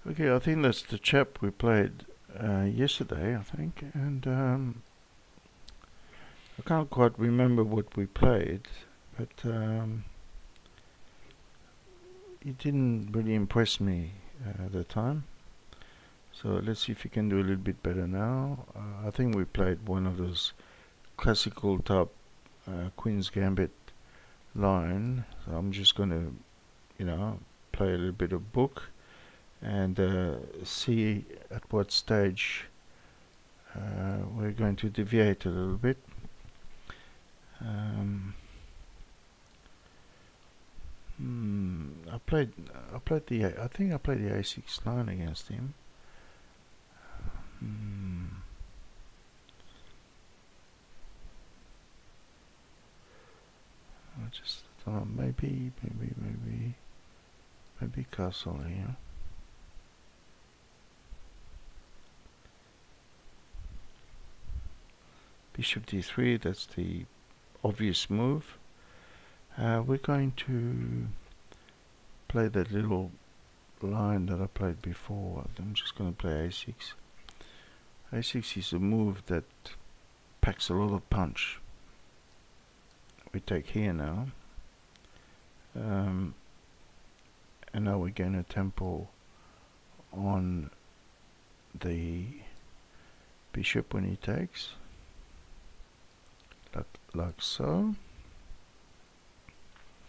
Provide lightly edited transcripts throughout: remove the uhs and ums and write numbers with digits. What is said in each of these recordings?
Okay, I think that's the chap we played yesterday, I think, and I can't quite remember what we played, but it didn't really impress me at the time. So let's see if we can do a little bit better now. I think we played one of those classical type Queen's Gambit line. So I'm just going to, play a little bit of book and see at what stage we're going to deviate a little bit. I think I played the A6 line against him. I just thought maybe castle here. Bishop d3, that's the obvious move. We're going to play that little line that I played before. I'm just going to play a6. a6 is a move that packs a lot of punch. We take here now, and now we gain a tempo on the bishop when he takes, like so.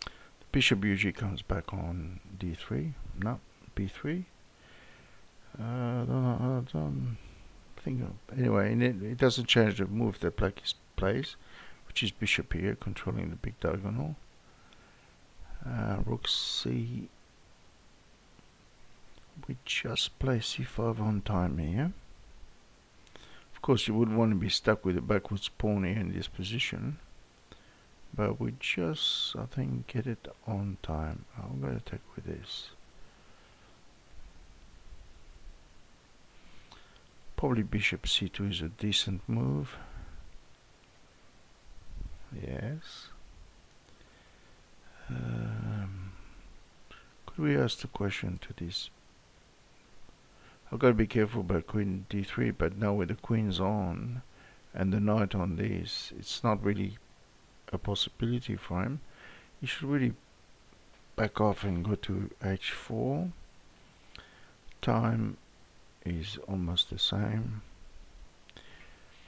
The bishop usually comes back on d3, no, b3. I don't think anyway, it doesn't change the move that black plays, which is bishop here, controlling the big diagonal. Rook c. We just play c5 on time here. Of course, you wouldn't want to be stuck with a backwards pawn here in this position, but we just, I think, get it on time. I'm going to take with this. Probably bishop c2 is a decent move. Yes. Could we ask the question to this? I've got to be careful about queen d3, but now with the queens on and the knight on this, it's not really a possibility for him. He should really back off and go to h4. Time is almost the same.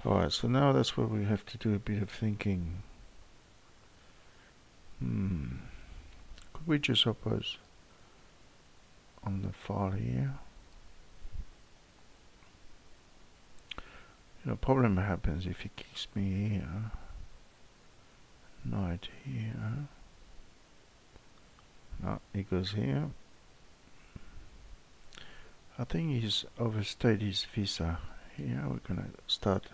Alright, so now that's where we have to do a bit of thinking. Could we just oppose on the file here? Problem happens if he kicks me here, knight here, no, he goes here. I think he's overstayed his visa here. We're gonna start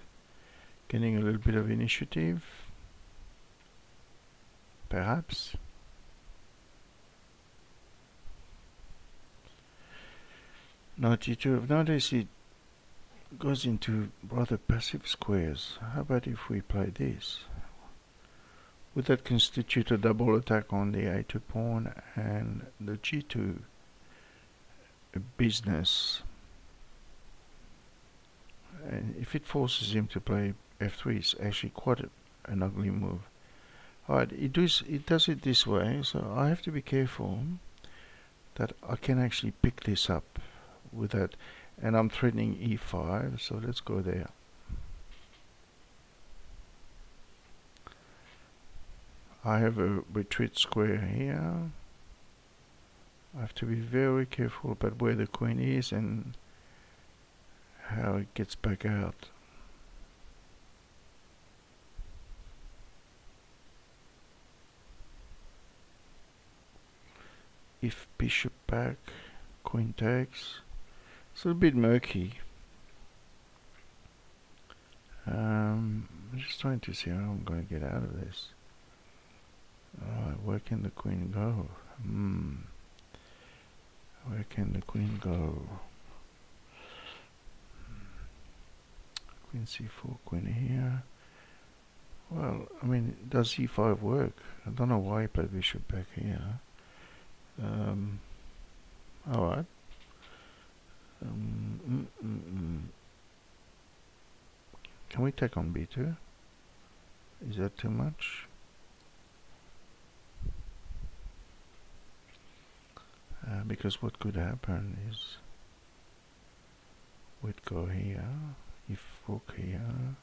getting a little bit of initiative, perhaps. Knight e2. Nowadays it goes into rather passive squares. How about if we play this? Would that constitute a double attack on the a2 pawn and the g2 business? And if it forces him to play f3, it's actually quite an ugly move. Alright, it does it this way, so I have to be careful that I can actually pick this up with that. And I'm threatening e5, so let's go there. I have a retreat square here. I have to be very careful about where the queen is and how it gets back out. If bishop back, queen takes. It's a bit murky. I'm just trying to see how I'm going to get out of this. Alright, where can the queen go? Where can the queen go? Queen c4, queen here. Well, I mean, does e5 work? I don't know why he played bishop back here. Alright. we take on b2? Is that too much? Because what could happen is we'd go here, if rook here,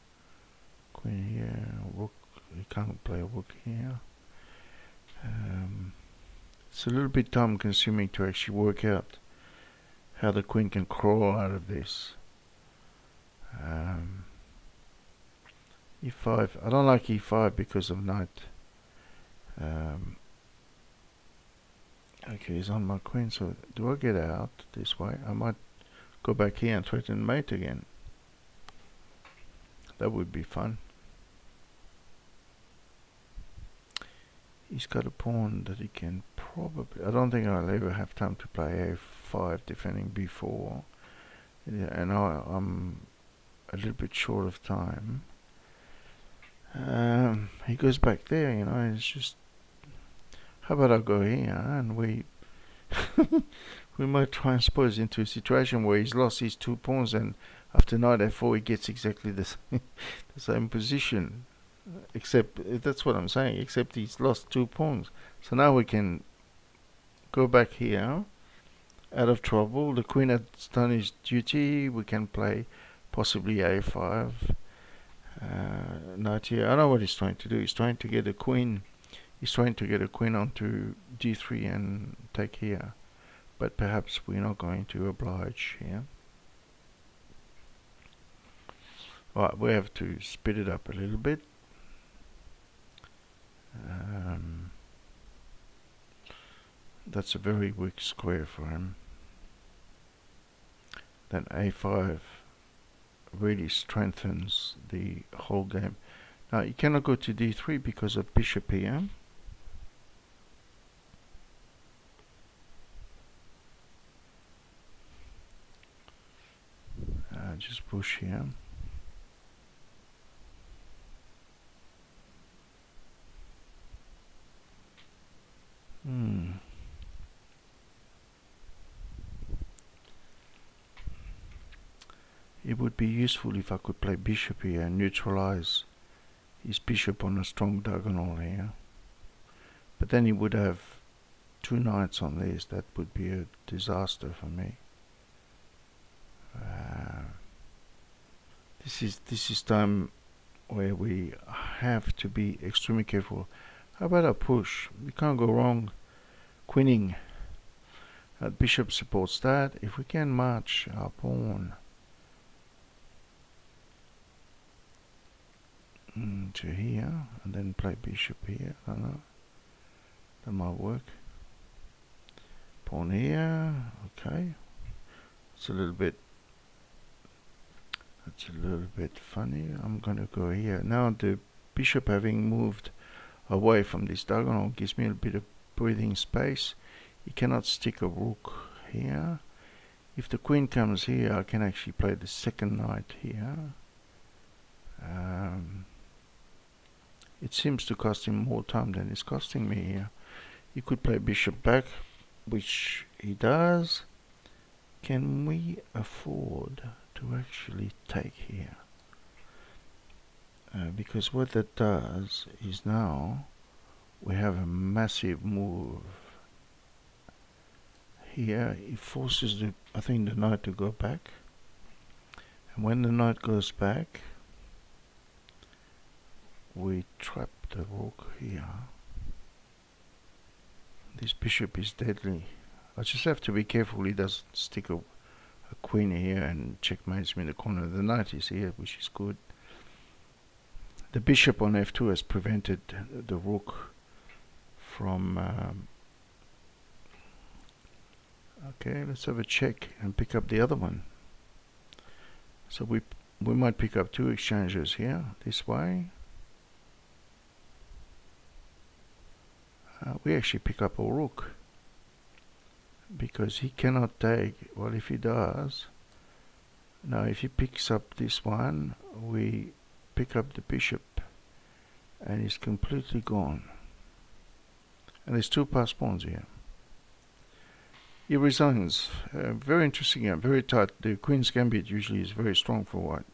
queen here, rook, you can't play a rook here. It's a little bit time consuming to actually work out how the queen can crawl out of this. e5, I don't like e5 because of knight. Okay, he's on my queen, so do I get out this way? I might go back here and threaten mate again. That would be fun. He's got a pawn that he can probably... I don't think I'll ever have time to play a5 defending b4. Yeah, and I'm a little bit short of time. He goes back there, you know, it's just... How about I go here and we we might try and suppose into a situation where he's lost his 2 pawns, and after knight f4 he gets exactly the same position. Except, that's what I'm saying, except he's lost 2 pawns. So now we can go back here, out of trouble. The queen has done his duty. We can play possibly a5. Knight here. I know what he's trying to do. He's trying to get a queen. He's trying to get a queen onto d3 and take here. But perhaps we're not going to oblige here. Right, we have to speed it up a little bit. That's a very weak square for him. Then a5 really strengthens the whole game. Now you cannot go to d3 because of bishop here. Just push here. It would be useful if I could play bishop here and neutralize his bishop on a strong diagonal here. But then he would have 2 knights on this. That would be a disaster for me. This is time where we have to be extremely careful. How about a push? We can't go wrong queening. Bishop supports that. If we can march our pawn to here and then play bishop here, I don't know, that might work. Pawn here, okay. It's a little bit funny. I'm gonna go here. Now the bishop having moved away from this diagonal gives me a bit of breathing space. He cannot stick a rook here. If the queen comes here, I can actually play the second knight here. It seems to cost him more time than it's costing me here. He could play bishop back, which he does. Can we afford to actually take here? Because what that does is now we have a massive move here. It forces the, I think, the knight to go back, and when the knight goes back, we trap the rook here. This bishop is deadly. I just have to be careful he doesn't stick a queen here and checkmates me in the corner. The knight is here, which is good. The bishop on f2 has prevented the rook from... okay, let's have a check and pick up the other one. So we might pick up 2 exchanges here, this way. We actually pick up a rook, because he cannot take, well, if he does, now if he picks up this one, we pick up the bishop, and he's completely gone. And there's 2 passed pawns here. He resigns. Very interesting and very tight. The queen's gambit usually is very strong for white.